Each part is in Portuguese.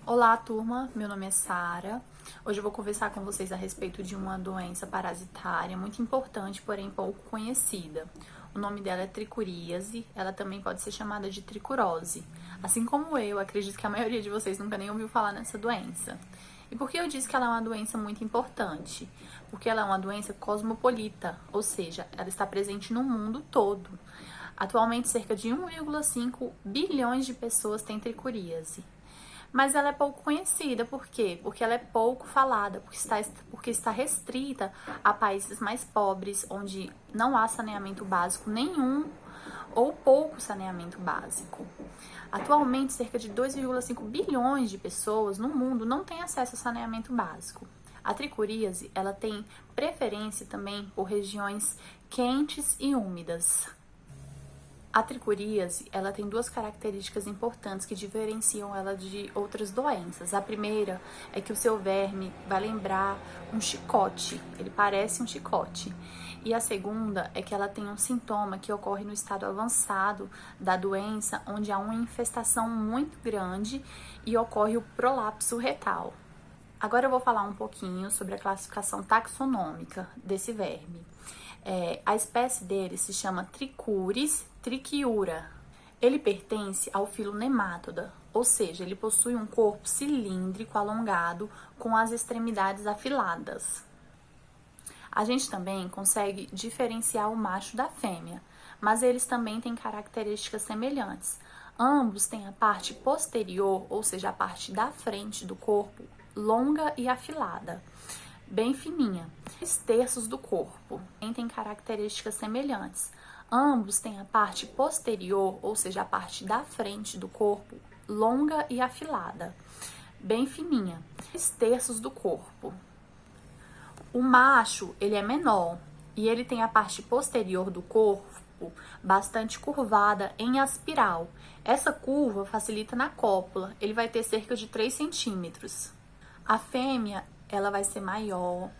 Olá, turma. Meu nome é Sara. Hoje eu vou conversar com vocês a respeito de uma doença parasitária muito importante, porém pouco conhecida. O nome dela é tricuríase. Ela também pode ser chamada de tricurose. Assim como eu, acredito que a maioria de vocês nunca nem ouviu falar nessa doença. E por que eu disse que ela é uma doença muito importante? Porque ela é uma doença cosmopolita, ou seja, ela está presente no mundo todo. Atualmente, cerca de 1,5 bilhões de pessoas têm tricuríase. Mas ela é pouco conhecida, por quê? Porque ela é pouco falada, porque está restrita a países mais pobres, onde não há saneamento básico nenhum ou pouco saneamento básico. Atualmente, cerca de 2,5 bilhões de pessoas no mundo não têm acesso ao saneamento básico. A tricuríase, ela tem preferência também por regiões quentes e úmidas. A tricuríase, ela tem duas características importantes que diferenciam ela de outras doenças. A primeira é que o seu verme vai lembrar um chicote, ele parece um chicote. E a segunda é que ela tem um sintoma que ocorre no estado avançado da doença, onde há uma infestação muito grande e ocorre o prolapso retal. Agora eu vou falar um pouquinho sobre a classificação taxonômica desse verme. A espécie dele se chama Trichuris trichiura. Ele pertence ao filo Nematoda, ou seja, ele possui um corpo cilíndrico alongado com as extremidades afiladas. A gente também consegue diferenciar o macho da fêmea, mas eles também têm características semelhantes. Ambos têm a parte posterior, ou seja, a parte da frente do corpo, longa e afilada, bem fininha. 2/3 do corpo tem características semelhantes. Ambos têm a parte posterior, ou seja, a parte da frente do corpo, longa e afilada, bem fininha. 2/3 do corpo. O macho, ele é menor e ele tem a parte posterior do corpo bastante curvada em espiral. Essa curva facilita na cópula, ele vai ter cerca de 3 centímetros. A fêmea, ela vai ser maior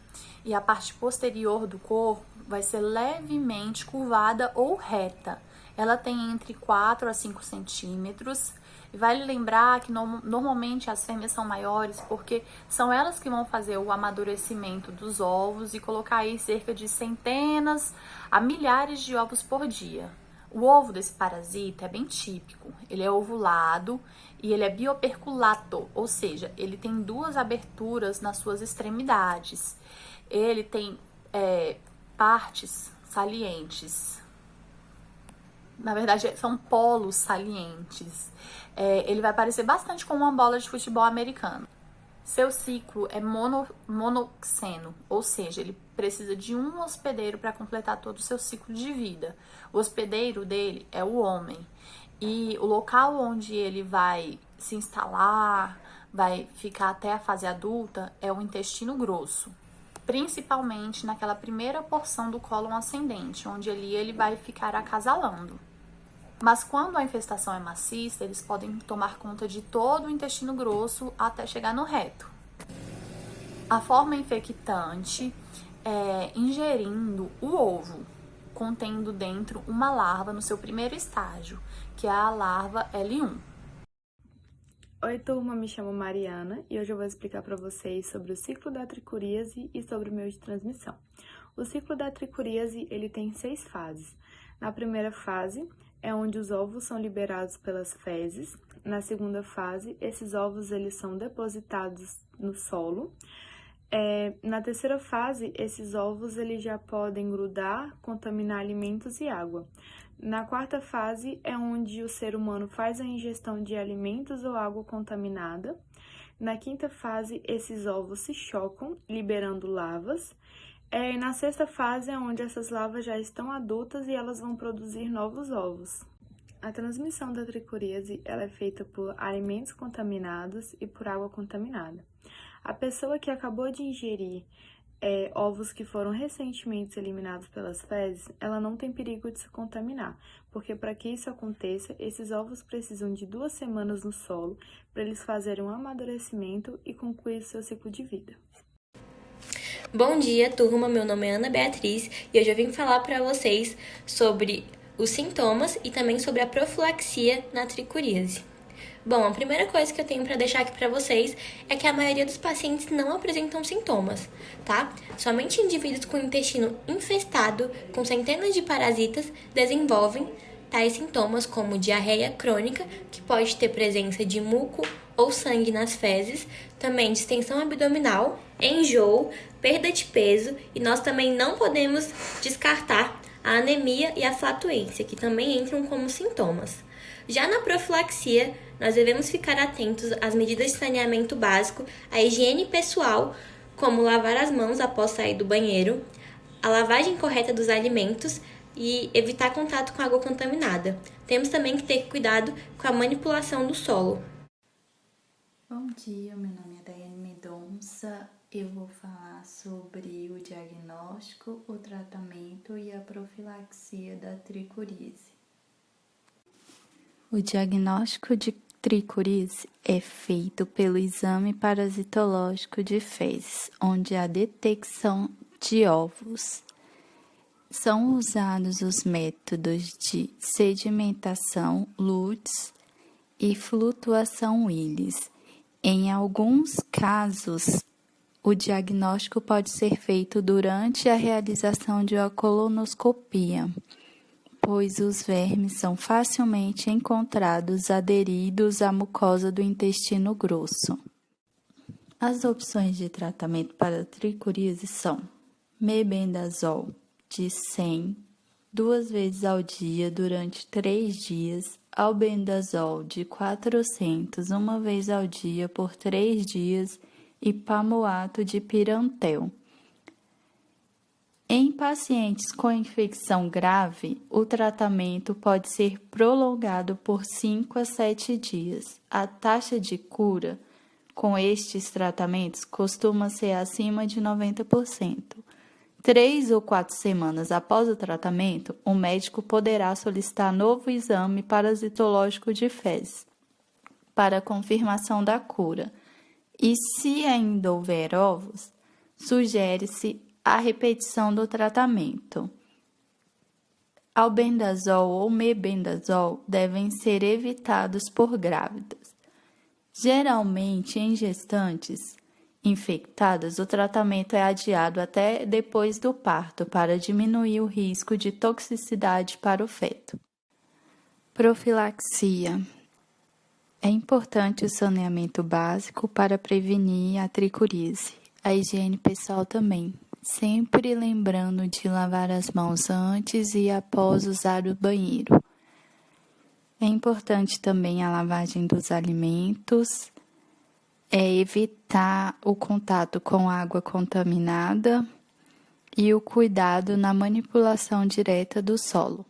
e a parte posterior do corpo vai ser levemente curvada ou reta. Ela tem entre 4 a 5 centímetros. E vale lembrar que normalmente as fêmeas são maiores porque são elas que vão fazer o amadurecimento dos ovos e colocar aí cerca de centenas a milhares de ovos por dia. O ovo desse parasita é bem típico. Ele é ovulado e ele é bioperculato, ou seja, ele tem 2 aberturas nas suas extremidades. Ele tem partes salientes. Na verdade, são polos salientes. Ele vai parecer bastante com uma bola de futebol americano. Seu ciclo é monoxeno, ou seja, ele precisa de um hospedeiro para completar todo o seu ciclo de vida. O hospedeiro dele é o homem. E o local onde ele vai se instalar, vai ficar até a fase adulta, é o intestino grosso. Principalmente naquela primeira porção do cólon ascendente, onde ali ele vai ficar acasalando. Mas quando a infestação é maciça, eles podem tomar conta de todo o intestino grosso até chegar no reto. A forma infectante é ingerindo o ovo, contendo dentro uma larva no seu primeiro estágio, que é a larva L1. Oi, turma, me chamo Mariana e hoje eu vou explicar para vocês sobre o ciclo da tricuríase e sobre o meio de transmissão. O ciclo da tricuríase, ele tem 6 fases. Na primeira fase, é onde os ovos são liberados pelas fezes. Na segunda fase, esses ovos eles são depositados no solo. Na terceira fase, esses ovos eles já podem grudar, contaminar alimentos e água. Na quarta fase é onde o ser humano faz a ingestão de alimentos ou água contaminada. Na quinta fase, esses ovos se chocam, liberando larvas. Na sexta fase é onde essas larvas já estão adultas e elas vão produzir novos ovos. A transmissão da tricuríase ela é feita por alimentos contaminados e por água contaminada. A pessoa que acabou de ingerir ovos que foram recentemente eliminados pelas fezes, ela não tem perigo de se contaminar, porque para que isso aconteça, esses ovos precisam de 2 semanas no solo para eles fazerem um amadurecimento e concluir seu ciclo de vida. Bom dia, turma. Meu nome é Ana Beatriz e hoje eu vim falar para vocês sobre os sintomas e também sobre a profilaxia na tricuríase. Bom, a primeira coisa que eu tenho para deixar aqui para vocês é que a maioria dos pacientes não apresentam sintomas, tá? Somente indivíduos com o intestino infestado com centenas de parasitas desenvolvem tais sintomas como diarreia crônica, que pode ter presença de muco ou sangue nas fezes, também distensão abdominal, enjoo, perda de peso, e nós também não podemos descartar a anemia e a flatulência, que também entram como sintomas. Já na profilaxia, nós devemos ficar atentos às medidas de saneamento básico, à higiene pessoal, como lavar as mãos após sair do banheiro, a lavagem correta dos alimentos e evitar contato com água contaminada. Temos também que ter cuidado com a manipulação do solo. Bom dia, meu nome é Daiane Mendonça. Eu vou falar sobre o diagnóstico, o tratamento e a profilaxia da tricuríase. O diagnóstico de tricuríase é feito pelo exame parasitológico de fezes, onde há detecção de óvulos. São usados os métodos de sedimentação Lutz e flutuação Willis. Em alguns casos, o diagnóstico pode ser feito durante a realização de uma colonoscopia, pois os vermes são facilmente encontrados aderidos à mucosa do intestino grosso. As opções de tratamento para a tricuríase são mebendazol de 100, 2 vezes ao dia durante 3 dias, albendazol de 400, 1 vez ao dia por 3 dias e pamoato de pirantel. Em pacientes com infecção grave, o tratamento pode ser prolongado por 5 a 7 dias. A taxa de cura com estes tratamentos costuma ser acima de 90%. 3 ou 4 semanas após o tratamento, o médico poderá solicitar novo exame parasitológico de fezes para confirmação da cura. E se ainda houver óvulos, sugere-se a repetição do tratamento. Albendazol ou mebendazol devem ser evitados por grávidas. Geralmente, em gestantes infectadas, o tratamento é adiado até depois do parto para diminuir o risco de toxicidade para o feto. Profilaxia. É importante o saneamento básico para prevenir a tricuríase. A higiene pessoal também, sempre lembrando de lavar as mãos antes e após usar o banheiro. É importante também a lavagem dos alimentos, evitar o contato com água contaminada e o cuidado na manipulação direta do solo.